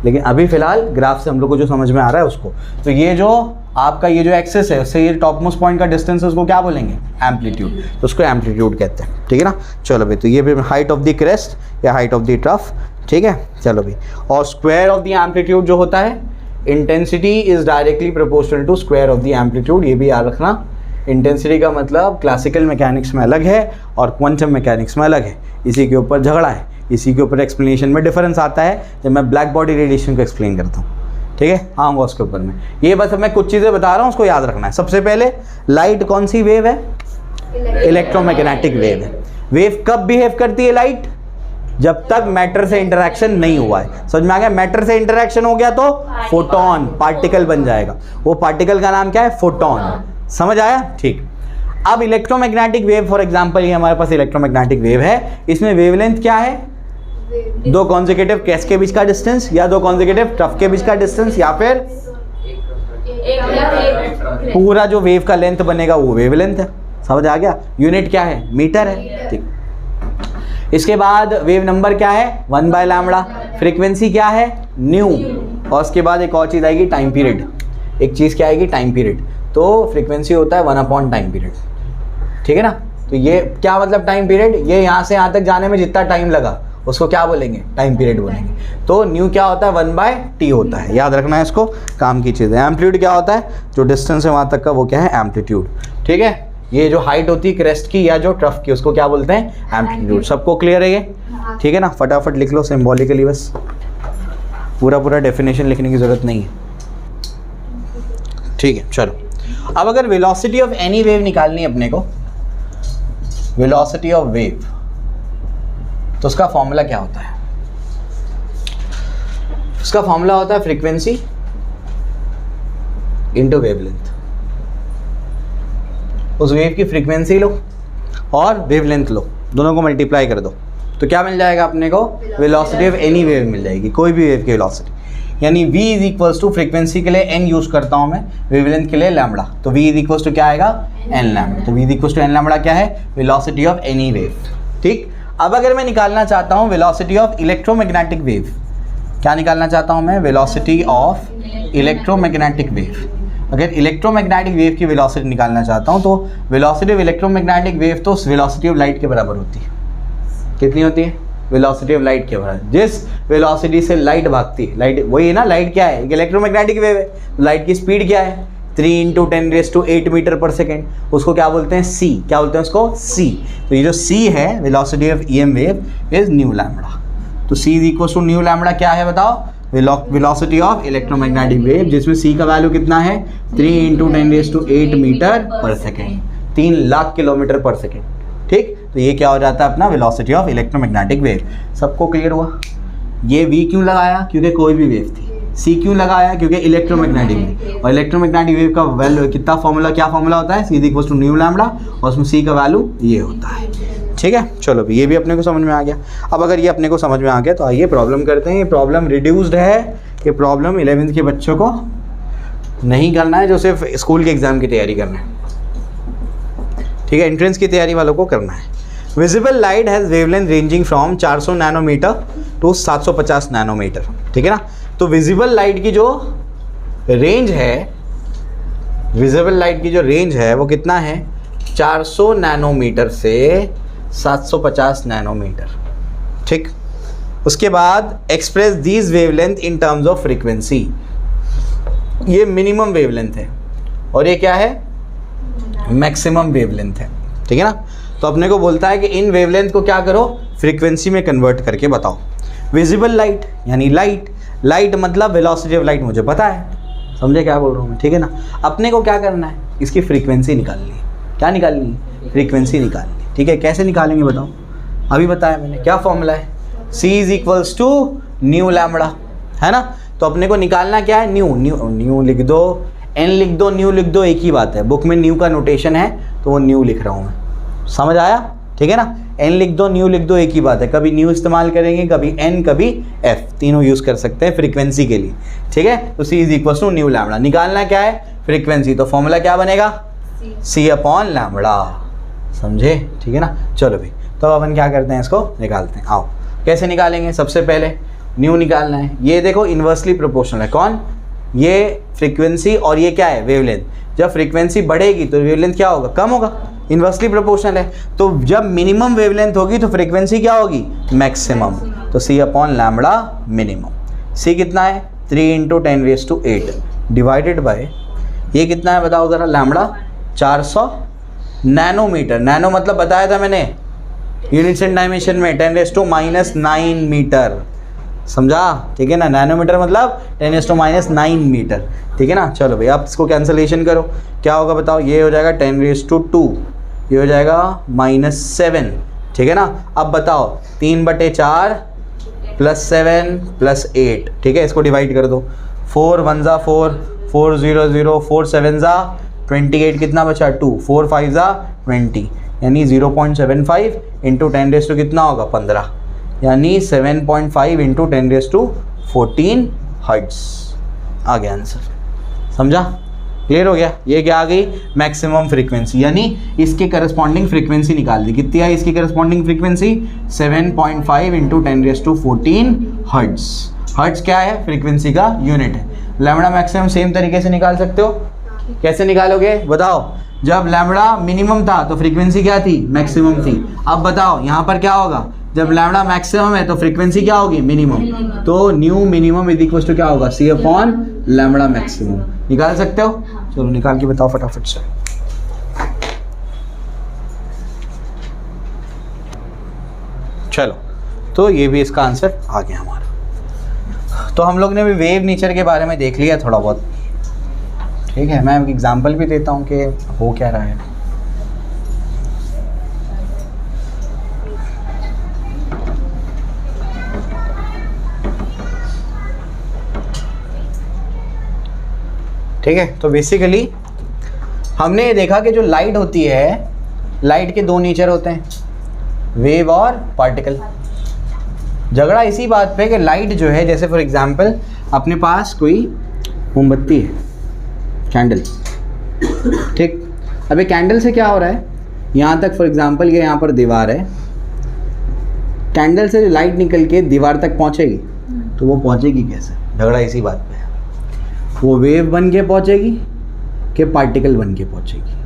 लेकिन अभी फिलहाल ग्राफ से हम लोग को जो समझ में आ रहा है उसको। तो ये जो आपका ये जो एक्सेस है, उससे ये टॉप मोस्ट पॉइंट का डिस्टेंस है, उसको क्या बोलेंगे, एम्पलीट्यूड। तो उसको एम्पलीट्यूड कहते हैं, ठीक है ना। चलो भाई, तो ये भी हाइट ऑफ द क्रेस्ट या हाइट ऑफ द ट्रफ, ठीक है। चलो भाई, और स्क्वायर ऑफ द एम्पलीट्यूड जो होता है, intensity is directly proportional to square of the amplitude. ये भी याद रखना, इंटेंसिटी का मतलब क्लासिकल मैकेनिक्स में अलग है और क्वांटम मैकेनिक्स में अलग है। इसी के ऊपर झगड़ा है, इसी के ऊपर एक्सप्लेनेशन में डिफरेंस आता है जब मैं ब्लैक बॉडी रेडिएशन को एक्सप्लेन करता हूँ, ठीक है। हाँ, वो उसके ऊपर में ये बस मैं कुछ चीज़ें बता रहा हूँ, उसको याद रखना है। सबसे पहले, लाइट कौन सी वेव है, इलेक्ट्रोमैग्नेटिक वेव है। वेव कब बिहेव करती है लाइट, जब तक मैटर से इंटरेक्शन नहीं हुआ है। समझ में आ गया, मैटर से इंटरेक्शन हो गया तो फोटोन, पार्टिकल बन जाएगा। वो पार्टिकल का नाम क्या है, फोटोन। समझ आया, ठीक। अब इलेक्ट्रोमैग्नेटिक वेव, फॉर एग्जांपल ये हमारे पास इलेक्ट्रोमैग्नेटिक वेव है, इसमें वेवलेंथ क्या है, दो कॉन्जिक्यूटिव क्रेस्ट के बीच का डिस्टेंस, या दो कॉन्जिक्यूटिव ट्रफ के बीच का डिस्टेंस, या फिर पूरा जो वेव का लेंथ बनेगा वो वेवलेंथ है। समझ आ गया, यूनिट क्या है, मीटर है, ठीक। इसके बाद वेव नंबर क्या है, 1/λ। फ्रीक्वेंसी क्या है, न्यू। और उसके बाद एक और चीज़ आएगी, टाइम पीरियड। एक चीज़ क्या आएगी, टाइम पीरियड। तो फ्रीक्वेंसी होता है 1 टाइम पीरियड, ठीक है ना। तो ये क्या मतलब टाइम पीरियड, ये यहाँ से यहाँ तक जाने में जितना टाइम लगा उसको क्या बोलेंगे, टाइम पीरियड बोलेंगे। तो न्यू क्या होता है, 1/t होता है, याद रखना है इसको, काम की चीज़ है। एम्पलीट्यूड क्या होता है, जो डिस्टेंस है वहाँ तक का, वो क्या है, एम्पलीट्यूड, ठीक है। ये जो हाइट होती है क्रेस्ट की या जो ट्रफ की, उसको क्या बोलते हैं, एम्पलीट्यूड। सबको क्लियर है ये, ठीक है ना। फटाफट लिख लो सिंबॉलिकली, बस पूरा डेफिनेशन लिखने की ज़रूरत नहीं है, ठीक है। चलो, अब अगर वेलोसिटी ऑफ एनी वेव निकालनी है अपने को, वेलोसिटी ऑफ वेव, तो उसका फॉर्मूला क्या होता है, उसका फॉर्मूला होता है फ्रीक्वेंसी इनटू वेवलेंथ। उस वेव की फ्रीक्वेंसी लो और वेवलेंथ लो, दोनों को मल्टीप्लाई कर दो, तो क्या मिल जाएगा अपने को, वेलोसिटी ऑफ एनी वेव मिल जाएगी, कोई भी वेव की वेलोसिटी। यानी v is equals to, frequency के लिए n यूज करता हूं मैं, वेवलेंथ के लिए लैम्बडा, तो v इज इक्वल्स टू क्या आएगा, n लैम्बडा। तो v is equals to n lambda क्या है, वेलोसिटी ऑफ एनी वेव, ठीक। अब अगर मैं निकालना चाहता हूं वेलोसिटी ऑफ इलेक्ट्रोमैग्नेटिक वेव, क्या निकालना चाहता हूं मैं, वेलोसिटी ऑफ इलेक्ट्रोमैग्नेटिक वेव, अगर इलेक्ट्रोमैग्नेटिक वेव की वेलोसिटी निकालना चाहता हूँ तो वेलोसिटी ऑफ इलेक्ट्रोमैग्नेटिक वेव तो वेलोसिटी ऑफ लाइट के बराबर होती है। कितनी होती है? वेलोसिटी ऑफ लाइट के बराबर। जिस वेलोसिटी से लाइट भागती है, लाइट वही है ना, लाइट क्या है? एक इलेक्ट्रोमैग्नेटिक वेव है, लाइट की स्पीड क्या है? 3 × 10⁸ मीटर पर सेकेंड। उसको क्या बोलते हैं? c। क्या बोलते हैं उसको? c। तो ये जो c है, velocity of EM wave is nu lambda. तो c is equal to nu lambda क्या है बताओ? वेलोसिटी ऑफ इलेक्ट्रोमैग्नेटिक वेव, जिसमें c का वैल्यू कितना है? 3 × 10⁸ metre per second, 3 lakh kilometre per second. ठीक, तो ये क्या हो जाता है अपना वेलोसिटी ऑफ इलेक्ट्रोमैग्नेटिक वेव। सबको क्लियर हुआ? ये v क्यों लगाया? क्योंकि कोई भी वेव थी। c क्यों लगाया? क्योंकि इलेक्ट्रोमैग्नेटिक वेव, और इलेक्ट्रोमैग्नेटिक वेव का वैल्यू कितना फॉर्मूला, क्या फॉर्मूला होता है? c is equal to nu lambda, और उसमें c का वैल्यू ये होता है। ठीक है, चलो ये भी अपने को समझ में आ गया। अब अगर ये अपने को समझ में आ गया तो आइए प्रॉब्लम करते हैं। ये प्रॉब्लम रिड्यूस्ड है, ये प्रॉब्लम 11th के बच्चों को नहीं करना है, जो सिर्फ स्कूल के एग्जाम की तैयारी करना है। ठीक है, एंट्रेंस की तैयारी वालों को करना है। Visible light has wavelength ranging from 400 nanometre to 750 nanometre. ठीक है ना, तो विजिबल लाइट की जो रेंज है, विजिबल लाइट की जो रेंज है वो कितना है? 400 नैनोमीटर से 750 नैनोमीटर। ठीक, उसके बाद express these wavelength in terms of frequency. ये मिनिमम वेवलेंथ है और ये क्या है? मैक्सिमम वेवलेंथ है। ठीक है ना, तो अपने को बोलता है कि इन वेवलेंथ को क्या करो? फ्रीक्वेंसी में कन्वर्ट करके बताओ। विजिबल लाइट यानी लाइट, लाइट मतलब वेलोसिटी ऑफ लाइट मुझे पता है, समझे क्या बोल रहा हूँ मैं? ठीक है ना, अपने को क्या करना है? इसकी फ्रीक्वेंसी निकालनी है। क्या निकालनी है? फ्रीक्वेंसी निकालनी है। ठीक है, कैसे निकालेंगे बताओ? अभी बताया मैंने, क्या फॉर्मूला है? c is equals to nu lambda, है ना। तो अपने को निकालना क्या है? न्यू। न्यू लिख दो, n लिख दो, न्यू लिख दो, एक ही बात है। बुक में न्यू का नोटेशन है तो वो न्यू लिख रहा हूँ मैं, समझ आया? ठीक है ना, n लिख दो, न्यू लिख दो, एक ही बात है। कभी न्यू इस्तेमाल करेंगे, कभी n, कभी f, तीनों यूज़ कर सकते हैं फ्रीक्वेंसी के लिए। ठीक है, तो c is equal to nu lambda. निकालना क्या है? फ्रीक्वेंसी। तो फॉर्मूला क्या बनेगा? c अपॉन लैम्बडा, समझे? ठीक है ना, चलो भाई, तो अपन क्या करते हैं? इसको निकालते हैं। आओ, कैसे निकालेंगे? सबसे पहले न्यू निकालना है। ये देखो इन्वर्सली प्रोपोर्शनल है। कौन? ये फ्रीक्वेंसी, और ये क्या है? वेवलेंथ। जब फ्रीक्वेंसी बढ़ेगी तो वेवलेंथ क्या होगा? कम होगा। इन्वर्सली प्रोपोर्शनल है, तो जब मिनिमम वेवलेंथ होगी तो फ्रीक्वेंसी क्या होगी? मैक्सिमम। तो c upon lambda minimum. c कितना है? 3 × 10⁸ डिवाइडेड बाय, ये कितना है बताओ ज़रा? Lambda 400 nanometre. नैनो मतलब बताया था मैंने यूनिट्स एंड डायमेंशन में 10⁻⁹ मीटर, समझा? ठीक है ना, नैनोमीटर मतलब 10⁻⁹ मीटर। ठीक है ना, चलो भाई आप इसको कैंसलेशन करो, क्या होगा बताओ? ये हो जाएगा 10⁻², ये हो जाएगा -7। ठीक है ना, अब बताओ 3/4 + 7 + 8। ठीक है, इसको डिवाइड कर दो। 4 × 1 = 4, 4 0 0, 4 7 = 28, कितना बचा? 2, 4 5 = 20, यानी 0.75 × 10⁻, कितना होगा? 15, यानी 7.5 × 10⁻14 हर्ट्ज आ गया आंसर। समझा? क्लियर हो गया? ये क्या आ गई? मैक्सिमम फ्रीक्वेंसी, यानी इसके करस्पॉन्डिंग फ्रीक्वेंसी निकाल दी। कितनी आई इसकी करस्पॉन्डिंग फ्रीक्वेंसी? 7.5 × 10⁻14 हर्ट्ज। हर्ट्ज क्या है? फ्रीक्वेंसी का यूनिट है। लैम्बडा मैक्सिमम सेम तरीके से निकाल सकते हो। कैसे निकालोगे बताओ? जब लैम्बडा मिनिमम था तो फ्रीक्वेंसी क्या थी? मैक्सिमम थी। अब बताओ यहाँ पर क्या होगा? जब लैम्बडा मैक्सिमम है तो फ्रीक्वेंसी क्या होगी? मिनिमम। तो nu minimum is equal to क्या होगा? c upon lambda maximum. निकाल सकते हो? चलो निकाल के बताओ फटाफट से। चलो, तो ये भी इसका आंसर आ गया हमारा। तो हम लोग ने भी वेव नेचर के बारे में देख लिया थोड़ा बहुत। ठीक है, मैं एग्जांपल भी देता हूँ कि हो क्या रहा है। ठीक है, तो बेसिकली हमने ये देखा कि जो लाइट होती है, लाइट के दो नेचर होते हैं, वेव और पार्टिकल। झगड़ा इसी बात पे कि लाइट जो है, जैसे फॉर एग्जांपल अपने पास कोई मोमबत्ती है, कैंडल। ठीक, अब ये कैंडल से क्या हो रहा है? यहाँ तक फॉर एग्जांपल ये यहाँ पर दीवार है, कैंडल से लाइट निकल के दीवार तक पहुँचेगी, तो वो पहुँचेगी कैसे? झगड़ा इसी बात पे है। वो वेव बन के पहुँचेगी के पार्टिकल बन के पहुँचेगी।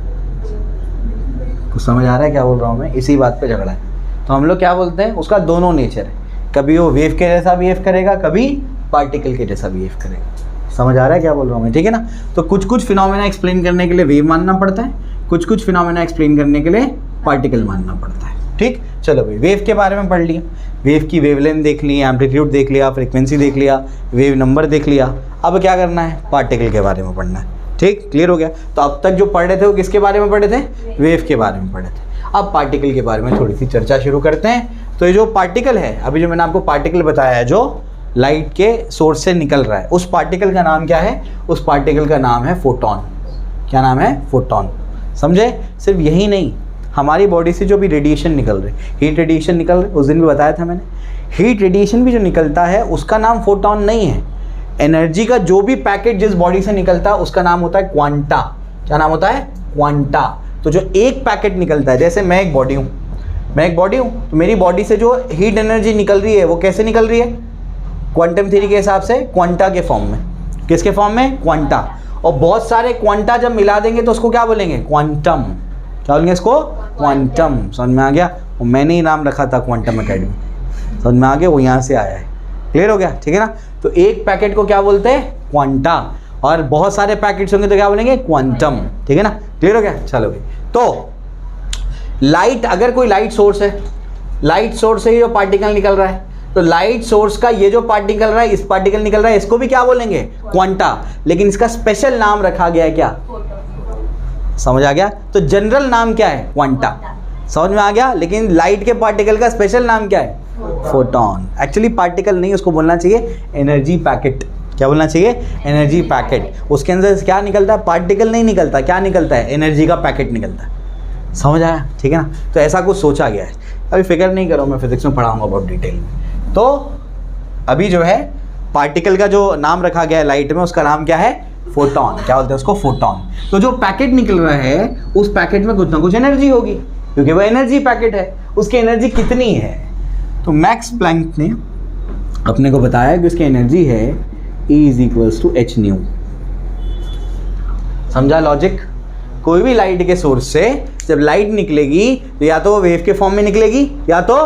कुछ समझ आ रहा है क्या बोल रहा हूँ मैं? इसी बात पे झगड़ा है। तो हम लोग क्या बोलते हैं, उसका दोनों नेचर है, कभी वो वेव के जैसा बिहेव करेगा, कभी पार्टिकल के जैसा बिहेव करेगा। समझ आ रहा है क्या बोल रहा हूँ मैं? ठीक है ना। तो कुछ कुछ फिनोमेना एक्सप्लेन करने के लिए वेव मानना पड़ता है, कुछ कुछ फिनोमेना एक्सप्लेन करने के लिए पार्टिकल मानना पड़ता है। ठीक, चलो भाई वेव के बारे में पढ़ लिया, वेव की वेवलेंथ देख ली, एम्पलीट्यूड देख लिया, फ्रीक्वेंसी देख लिया, वेव नंबर देख लिया। अब क्या करना है, पार्टिकल के बारे में पढ़ना है। ठीक, क्लियर हो गया। तो अब तक जो पढ़ रहे थे वो किसके बारे में पढ़े थे, वेव के बारे में पढ़े थे। अब पार्टिकल के बारे में थोड़ी सी चर्चा शुरू करते हैं। तो ये जो पार्टिकल है, अभी जो मैंने आपको पार्टिकल बताया है जो लाइट के सोर्स से निकल रहा है, उस पार्टिकल का नाम क्या है, उस पार्टिकल का नाम है फोटोन। क्या नाम है, फोटोन। समझे? सिर्फ यही नहीं, हमारी बॉडी से जो भी रेडिएशन निकल रही, हीट रेडिएशन निकल रही, उस दिन भी बताया था मैंने, हीट रेडिएशन भी जो निकलता है उसका नाम फोटोन नहीं है। एनर्जी का जो भी पैकेट जिस बॉडी से निकलता है उसका नाम होता है क्वांटा। क्या नाम होता है, क्वांटा। तो जो एक पैकेट निकलता है, जैसे मैं एक बॉडी हूँ, तो मेरी बॉडी से जो हीट एनर्जी निकल रही है वो कैसे निकल रही है, क्वांटम थ्योरी के हिसाब से क्वांटा के फॉर्म में। किसके फॉर्म में, क्वांटा। और बहुत सारे क्वांटा जब मिला देंगे तो उसको क्या बोलेंगे, क्वांटम। क्या बोलेंगे इसको, क्वांटम। समझ में आ गया? और मैंने ही नाम रखा था क्वांटम एकेडमी। समझ में आ गया? वो यहाँ से आया है। क्लियर हो गया? ठीक है ना। तो एक पैकेट को क्या बोलते हैं, क्वांटा, और बहुत सारे पैकेट्स होंगे तो क्या बोलेंगे, क्वांटम। ठीक है ना, क्लियर हो गया। चलो भाई, तो लाइट, अगर कोई लाइट सोर्स है, लाइट सोर्स से ही जो पार्टिकल निकल रहा है, तो लाइट सोर्स का ये जो पार्टिकल रहा है, इस पार्टिकल निकल रहा है, इसको भी क्या बोलेंगे, क्वांटा। लेकिन इसका स्पेशल नाम रखा गया है क्या, समझ आ गया? तो जनरल नाम क्या है, क्वांटा। समझ में आ गया? लेकिन लाइट के पार्टिकल का स्पेशल नाम क्या है, फोटोन। एक्चुअली पार्टिकल नहीं, उसको बोलना चाहिए एनर्जी पैकेट। क्या बोलना चाहिए, एनर्जी पैकेट। उसके अंदर से क्या निकलता है, पार्टिकल नहीं निकलता, क्या निकलता है, एनर्जी का पैकेट निकलता है। समझ आया? ठीक है ना। तो ऐसा कुछ सोचा गया है। अभी फिक्र नहीं करो, मैं फिजिक्स में पढ़ाऊंगा बहुत डिटेल में। तो अभी जो है पार्टिकल का जो नाम रखा गया है लाइट में, उसका नाम क्या है, फोटोन। क्या बोलते हैं उसको, फोटोन। तो जो पैकेट निकल रहा है उस पैकेट में कुछ ना कुछ एनर्जी होगी, क्योंकि वो एनर्जी पैकेट है। उसकी एनर्जी कितनी है, तो मैक्स प्लैंक ने अपने को बताया कि उसकी एनर्जी है E = h²। समझा लॉजिक? कोई भी लाइट के सोर्स से जब लाइट निकलेगी तो या तो वेव के फॉर्म में निकलेगी या तो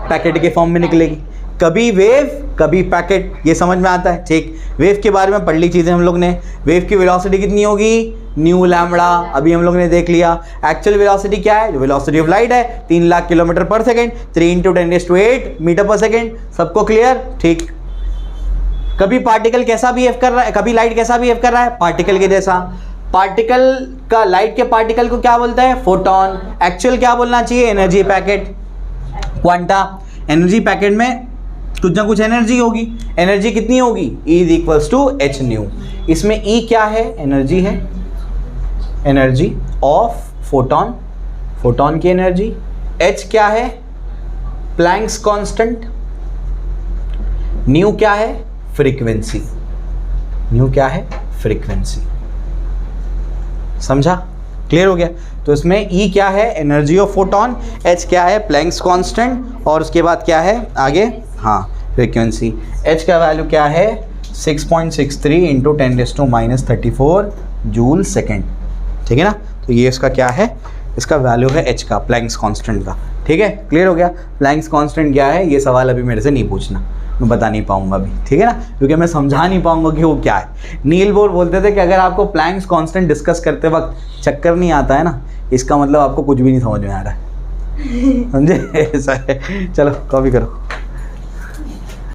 पैकेट के फॉर्म में निकलेगी। कभी वेव कभी पैकेट, ये समझ में आता है। ठीक, वेव के बारे में पढ़ ली चीज़ें हम लोग ने। वेव की वेलोसिटी कितनी होगी, न्यू लैम्बडा, अभी हम लोग ने देख लिया। एक्चुअल वेलोसिटी क्या है, जो वेलोसिटी ऑफ लाइट है 3 lakh kilometre per second, 3 × 10⁸ metre per second. सबको क्लियर? ठीक। कभी पार्टिकल कैसा बिहेव कर रहा है, कभी लाइट कैसा बिहेव कर रहा है, पार्टिकल के जैसा। पार्टिकल का, लाइट के पार्टिकल को क्या बोलता है, फोटोन। एक्चुअल क्या बोलना चाहिए, energy packet, quanta. Energy packet में कुछ ना कुछ एनर्जी होगी। एनर्जी कितनी होगी, E = h²। इसमें E क्या है, एनर्जी है, एनर्जी ऑफ फोटोन, फोटोन की एनर्जी। H क्या है, प्लैंक्स कांस्टेंट। न्यू क्या है, फ्रीक्वेंसी। न्यू क्या है, फ्रीक्वेंसी। समझा? क्लियर हो गया? तो इसमें E क्या है, एनर्जी ऑफ फोटोन, H क्या है, प्लैंक्स कांस्टेंट, और उसके बाद क्या है आगे, हाँ, फ्रीक्वेंसी। H का वैल्यू क्या है, 6.63 × 10⁻34 जूल सेकेंड। ठीक है ना। तो ये इसका क्या है, इसका वैल्यू है H का, प्लैंक्स कांस्टेंट का। ठीक है, क्लियर हो गया? प्लैंक्स कांस्टेंट क्या है, ये सवाल अभी मेरे से नहीं पूछना, मैं बता नहीं पाऊंगा अभी। ठीक है ना, क्योंकि मैं समझा नहीं पाऊंगा कि वो क्या है। नील बोर बोलते थे कि अगर आपको प्लैंक्स कांस्टेंट डिस्कस करते वक्त चक्कर नहीं आता है ना, इसका मतलब आपको कुछ भी नहीं समझ में आ रहा है। समझे? ऐसा है। चलो कॉपी करो।